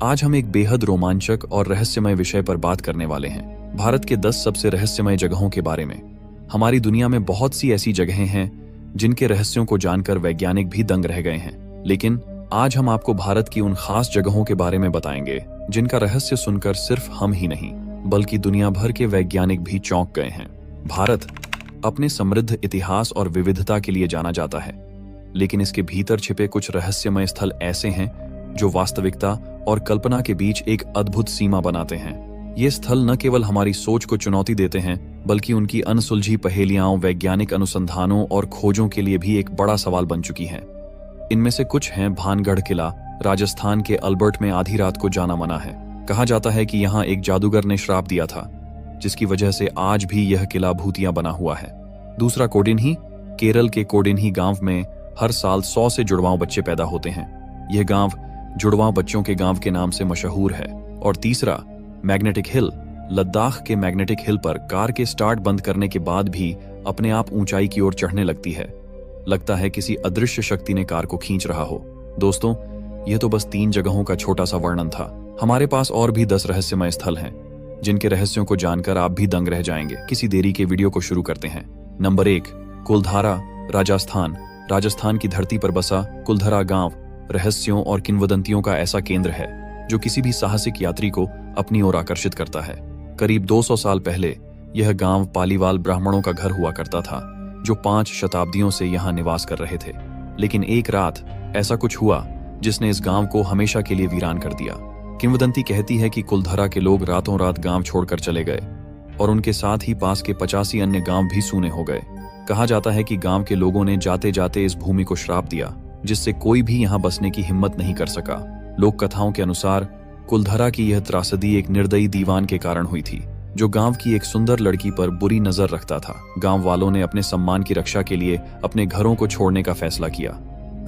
आज हम एक बेहद रोमांचक और रहस्यमय विषय पर बात करने वाले हैं, भारत के 10 सबसे रहस्यमय जगहों के बारे में। हमारी दुनिया में बहुत सी ऐसी जगहें हैं जिनके रहस्यों को जानकर वैज्ञानिक भी दंग रह गए हैं, लेकिन आज हम आपको भारत की उन खास जगहों के बारे में बताएंगे जिनका रहस्य सुनकर सिर्फ हम ही नहीं बल्कि दुनिया भर के वैज्ञानिक भी चौंक गए हैं। भारत अपने समृद्ध इतिहास और विविधता के लिए जाना जाता है, लेकिन इसके भीतर छिपे कुछ रहस्यमय स्थल ऐसे हैं जो वास्तविकता और कल्पना के बीच एक अद्भुत सीमा बनाते हैं। ये स्थल न केवल हमारी सोच को चुनौती देते हैं बल्कि उनकी अनसुलझी पहेलियां वैज्ञानिक अनुसंधानों और खोजों के लिए भी एक बड़ा सवाल बन चुकी हैं। इनमें से कुछ हैं भानगढ़ किला, राजस्थान के अल्बर्ट में आधी रात को जाना मना है। कहा जाता है कि यहाँ एक जादूगर ने श्राप दिया था, जिसकी वजह से आज भी यह किला भूतिया बना हुआ है। दूसरा कोडिन्ही, केरल के कोडिन्ही गांव में हर साल 100 से जुड़वां बच्चे पैदा होते हैं। यह गांव जुड़वां बच्चों के गांव के नाम से मशहूर है। और तीसरा मैग्नेटिक हिल, लद्दाख के मैग्नेटिक हिल पर कार के स्टार्ट बंद करने के बाद भी अपने आप ऊंचाई की ओर चढ़ने लगती है। लगता है किसी अदृश्य शक्ति ने कार को खींच रहा हो। दोस्तों, यह तो बस 3 जगहों का छोटा सा वर्णन था। हमारे पास और भी 10 रहस्यमय स्थल हैं जिनके रहस्यों को जानकर आप भी दंग रह जाएंगे। किसी देरी के वीडियो को शुरू करते हैं। नंबर 1, कुलधारा, राजस्थान। राजस्थान की धरती पर बसा कुलधरा गांव रहस्यों और किंवदंतियों का ऐसा केंद्र है जो किसी भी साहसिक यात्री को अपनी ओर आकर्षित करता है। करीब 200 साल पहले यह गांव पालीवाल ब्राह्मणों का घर हुआ करता था, जो 5 शताब्दियों से यहाँ निवास कर रहे थे। लेकिन एक रात ऐसा कुछ हुआ जिसने इस गांव को हमेशा के लिए वीरान कर दिया। किंवदंती कहती है कि कुलधरा के लोग रातों रात गांव छोड़कर चले गए और उनके साथ ही पास के 85 अन्य गांव भी सूने हो गए। कहा जाता है कि गांव के लोगों ने जाते जाते इस भूमि को श्राप दिया, जिससे कोई भी यहाँ बसने की हिम्मत नहीं कर सका। लोक कथाओं के अनुसार कुलधरा की यह त्रासदी एक निर्दयी दीवान के कारण हुई थी, जो गांव की एक सुंदर लड़की पर बुरी नजर रखता था। गांव वालों ने अपने सम्मान की रक्षा के लिए अपने घरों को छोड़ने का फैसला किया,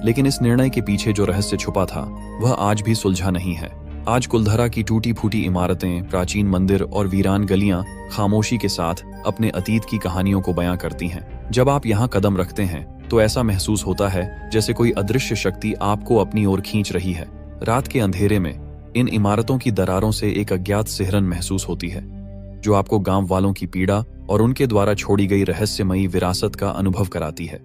लेकिन इस निर्णय के पीछे जो रहस्य छुपा था वह आज भी सुलझा नहीं है। आज कुलधरा की टूटी फूटी इमारतें, प्राचीन मंदिर और वीरान गलियां खामोशी के साथ अपने अतीत की कहानियों को बयां करती हैं। जब आप यहाँ कदम रखते हैं तो ऐसा महसूस होता है जैसे कोई अदृश्य शक्ति आपको अपनी ओर खींच रही है। रात के अंधेरे में इन इमारतों की दरारों से एक अज्ञात सिहरन महसूस होती है, जो आपको गांव वालों की पीड़ा और उनके द्वारा छोड़ी गई रहस्यमयी विरासत का अनुभव कराती है।